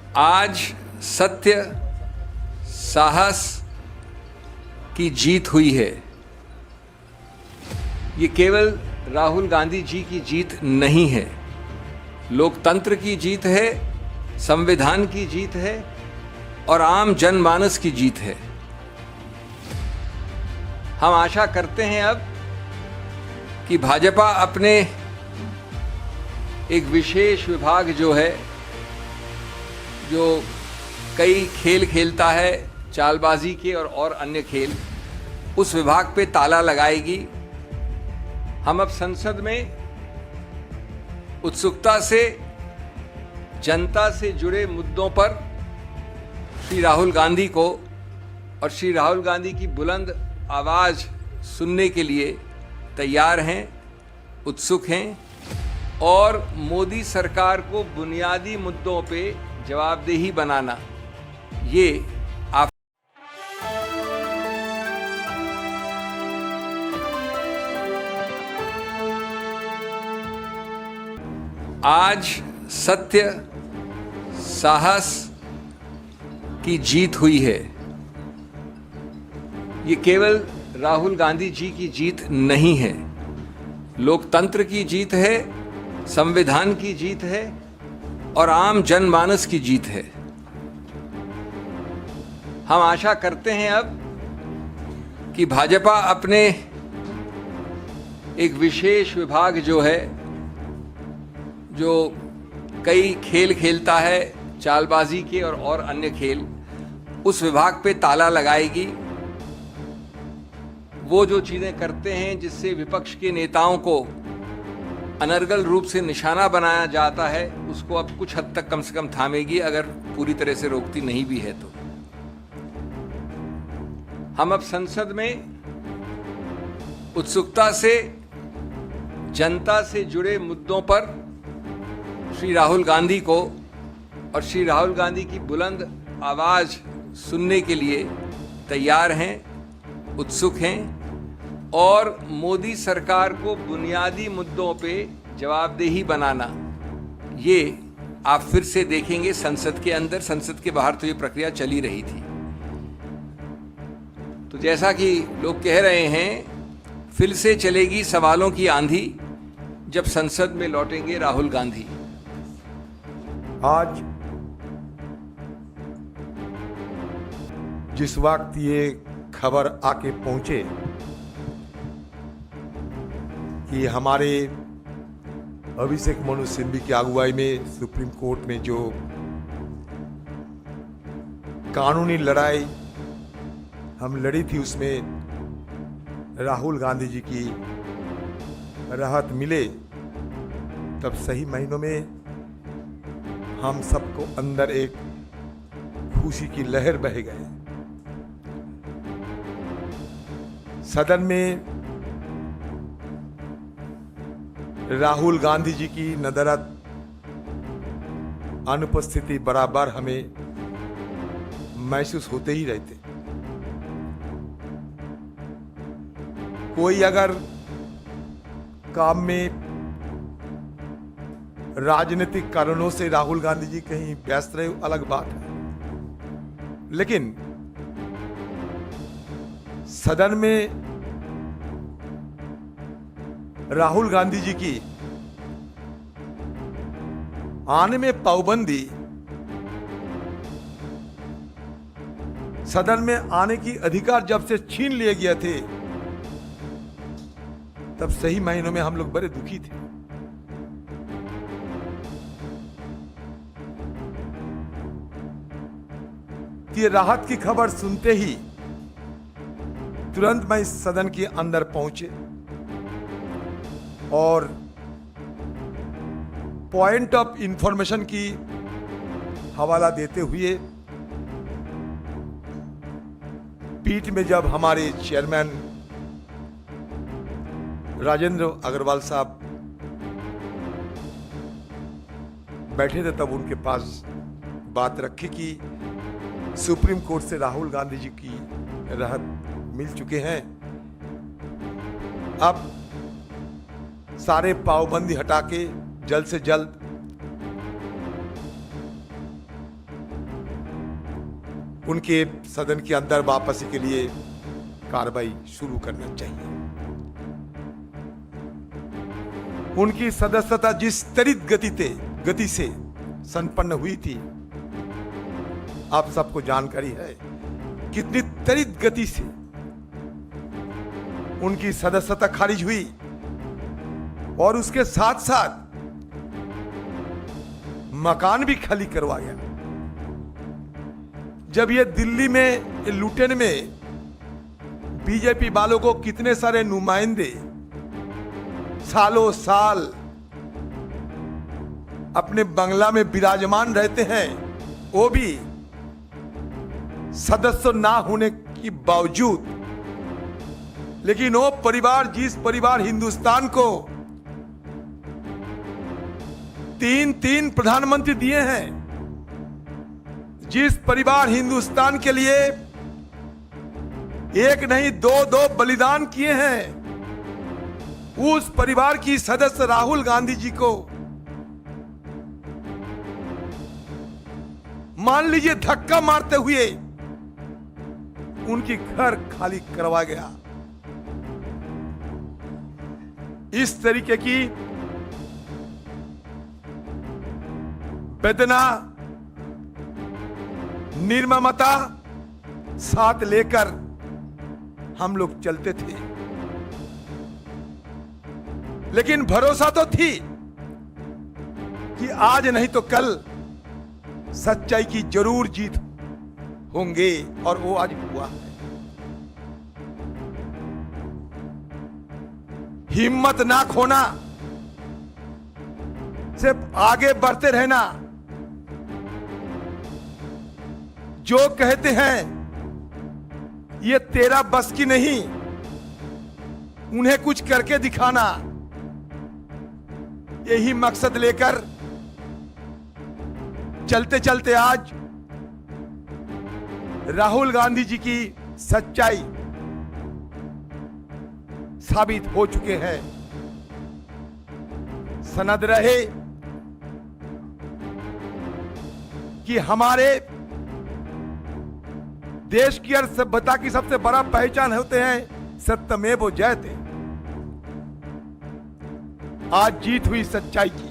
आज सत्य साहस की जीत हुई है। ये केवल राहुल गांधी जी की जीत नहीं है, लोकतंत्र की जीत है, संविधान की जीत है और आम जनमानस की जीत है। हम आशा करते हैं अब कि भाजपा अपने एक विशेष विभाग जो कई खेल खेलता है, चालबाजी के और अन्य खेल, उस विभाग पे ताला लगाएगी। हम अब संसद में उत्सुकता से जनता से जुड़े मुद्दों पर श्री राहुल गांधी को और श्री राहुल गांधी की बुलंद आवाज़ सुनने के लिए तैयार हैं, उत्सुक हैं और मोदी सरकार को बुनियादी मुद्दों पे जवाबदेही बनाना, ये आप आज सत्य साहस की जीत हुई है। ये केवल राहुल गांधी जी की जीत नहीं है, लोकतंत्र की जीत है, संविधान की जीत है और आम जनमानस की जीत है। हम आशा करते हैं अब कि भाजपा अपने एक विशेष विभाग जो कई खेल खेलता है, चालबाजी के और अन्य खेल, उस विभाग पे ताला लगाएगी। वो जो चीज़ें करते हैं जिससे विपक्ष के नेताओं को अनर्गल रूप से निशाना बनाया जाता है, उसको अब कुछ हद तक कम से कम थामेगी, अगर पूरी तरह से रोकती नहीं भी है तो। हम अब संसद में उत्सुकता से जनता से जुड़े मुद्दों पर श्री राहुल गांधी को और श्री राहुल गांधी की बुलंद आवाज़ सुनने के लिए तैयार हैं, उत्सुक हैं और मोदी सरकार को बुनियादी मुद्दों पे जवाबदेही बनाना, ये आप फिर से देखेंगे संसद के अंदर। संसद के बाहर तो ये प्रक्रिया चली रही थी। तो जैसा कि लोग कह रहे हैं, फिर से चलेगी सवालों की आंधी जब संसद में लौटेंगे राहुल गांधी। आज जिस वक्त ये खबर आके पहुंचे कि हमारे अभिषेक मनु सिंघवी की अगुवाई में सुप्रीम कोर्ट में जो कानूनी लड़ाई हम लड़ी थी, उसमें राहुल गांधी जी की राहत मिले, तब सही महीनों में हम सबको अंदर एक खुशी की लहर बह गए। सदन में राहुल गांधी जी की नदारद अनुपस्थिति बराबर हमें महसूस होते ही रहते। कोई अगर काम में राजनीतिक कारणों से राहुल गांधी जी कहीं व्यस्त रहे, अलग बात है, लेकिन सदन में राहुल गांधी जी की आने में पाबंदी, सदन में आने की अधिकार जब से छीन लिए गए थे, तब सही महीनों में हम लोग बड़े दुखी थे। ये राहत की खबर सुनते ही तुरंत मैं इस सदन के अंदर पहुंचे और पॉइंट ऑफ इंफॉर्मेशन की हवाला देते हुए पीठ में जब हमारे चेयरमैन राजेंद्र अग्रवाल साहब बैठे थे, तब उनके पास बात रखी कि सुप्रीम कोर्ट से राहुल गांधी जी की राहत मिल चुके हैं। अब सारे पाबंदी हटा के जल्द से जल्द उनके सदन के अंदर वापसी के लिए कार्रवाई शुरू करना चाहिए। उनकी सदस्यता जिस त्वरित गति से संपन्न हुई थी, आप सबको जानकारी है कितनी त्वरित गति से उनकी सदस्यता खारिज हुई, और उसके साथ साथ मकान भी खाली करवा गया। जब ये दिल्ली में लुटेन में बीजेपी वालों को कितने सारे नुमाइंदे सालों साल अपने बंगला में विराजमान रहते हैं, वो भी सदस्य ना होने के बावजूद, लेकिन वो परिवार, जिस परिवार हिंदुस्तान को 3 प्रधानमंत्री दिए हैं, जिस परिवार हिंदुस्तान के लिए एक नहीं 2 बलिदान किए हैं, उस परिवार की सदस्य राहुल गांधी जी को मान लीजिए धक्का मारते हुए उनकी घर खाली करवा गया। इस तरीके की वेदना, निर्ममता साथ लेकर हम लोग चलते थे, लेकिन भरोसा तो थी कि आज नहीं तो कल सच्चाई की जरूर जीत होंगे, और वो आज हुआ है। हिम्मत ना खोना, सिर्फ आगे बढ़ते रहना। जो कहते हैं ये तेरा बस की नहीं, उन्हें कुछ करके दिखाना, यही मकसद लेकर चलते चलते आज राहुल गांधी जी की सच्चाई साबित हो चुके हैं। सनद रहे कि हमारे देश की और सभ्यता की सबसे बड़ा पहचान होते हैं सत्यमेव जयते। आज जीत हुई सच्चाई की,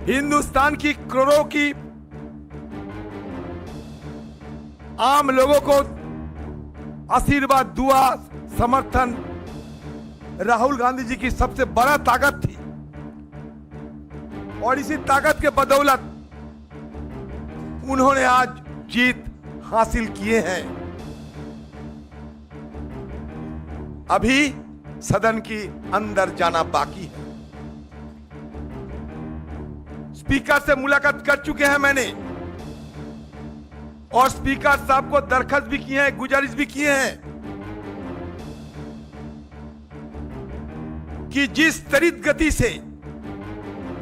हिंदुस्तान की करोड़ों की आम लोगों को आशीर्वाद, दुआ, समर्थन राहुल गांधी जी की सबसे बड़ा ताकत थी, और इसी ताकत के बदौलत उन्होंने आज जीत हासिल किए हैं। अभी सदन की अंदर जाना बाकी है। स्पीकर से मुलाकात कर चुके हैं मैंने, और स्पीकर साहब को दरखास्त भी किए हैं, गुजारिश भी किए हैं कि जिस त्वरित गति से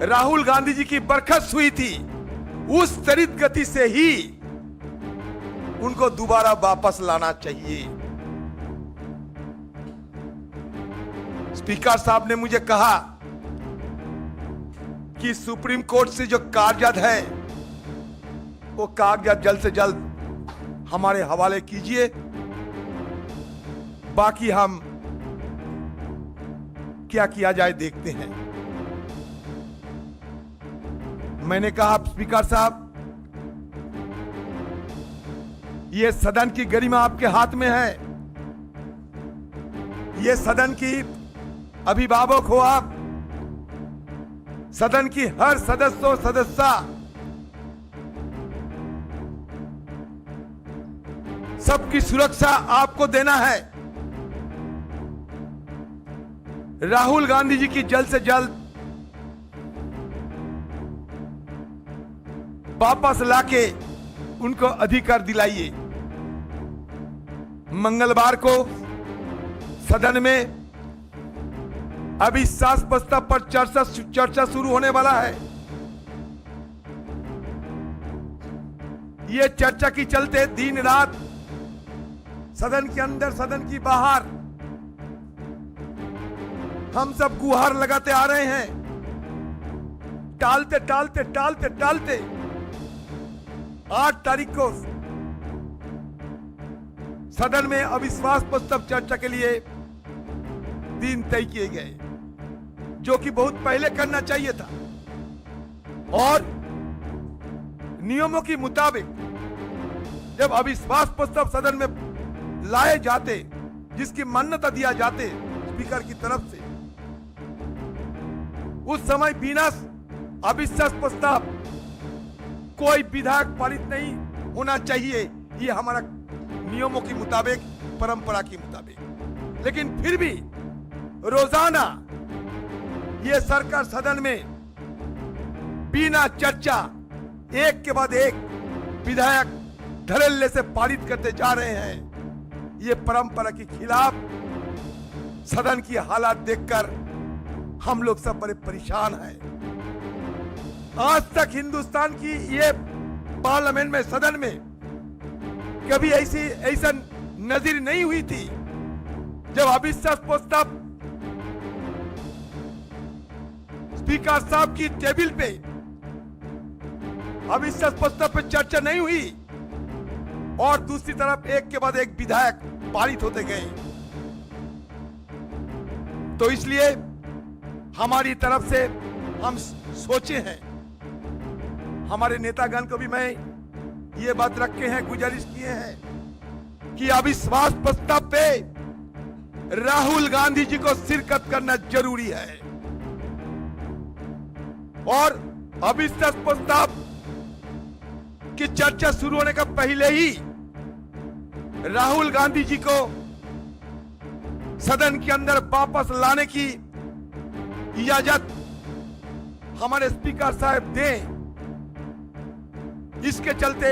राहुल गांधी जी की बरखास्त हुई थी, उस त्वरित गति से ही उनको दोबारा वापस लाना चाहिए। स्पीकर साहब ने मुझे कहा कि सुप्रीम कोर्ट से जो कागजात है, वो कागजात जल्द से जल्द हमारे हवाले कीजिए, बाकी हम क्या किया जाए देखते हैं। मैंने कहा स्पीकर साहब, ये सदन की गरिमा आपके हाथ में है, ये सदन की अभिभावक हो आप, सदन की हर सदस्या सबकी सुरक्षा आपको देना है। राहुल गांधी जी की जल्द से जल्द वापस लाके उनको अधिकार दिलाइए। मंगलवार को सदन में अभी सास प्रस्ताव पर चर्चा शुरू होने वाला है। ये चर्चा की चलते दिन रात सदन के अंदर, सदन की बाहर हम सब गुहार लगाते आ रहे हैं। टालते 8 तारीख को सदन में अविश्वास प्रस्ताव चर्चा के लिए दिन तय किए गए, जो कि बहुत पहले करना चाहिए था। और नियमों के मुताबिक जब अविश्वास प्रस्ताव सदन में लाए जाते, जिसकी मान्यता दिया जाते स्पीकर की तरफ से, उस समय बिना अविश्वास प्रस्ताव कोई विधायक पारित नहीं होना चाहिए, ये हमारा नियमों के मुताबिक, परंपरा के मुताबिक। लेकिन फिर भी रोजाना ये सरकार सदन में बिना चर्चा एक के बाद एक विधायक धड़ल्ले से पारित करते जा रहे हैं। ये परंपरा के खिलाफ सदन की हालात देखकर हम लोग सब बड़े परेशान हैं। आज तक हिंदुस्तान की ये पार्लियामेंट में, सदन में कभी ऐसा नजीर नहीं हुई थी जब अविश्वास प्रस्ताव स्पीकर साहब की टेबल पे अविश्वास प्रस्ताव पे चर्चा नहीं हुई और दूसरी तरफ एक के बाद एक विधायक पारित होते गए। तो इसलिए हमारी तरफ से हम सोचे हैं, हमारे नेतागण को भी मैं ये बात रखे हैं, गुजारिश किए हैं कि अविश्वास प्रस्ताव पे राहुल गांधी जी को शिरकत करना जरूरी है। और अविश्वास प्रस्ताव की चर्चा शुरू होने का पहले ही राहुल गांधी जी को सदन के अंदर वापस लाने की इजाजत हमारे स्पीकर साहब दें। इसके चलते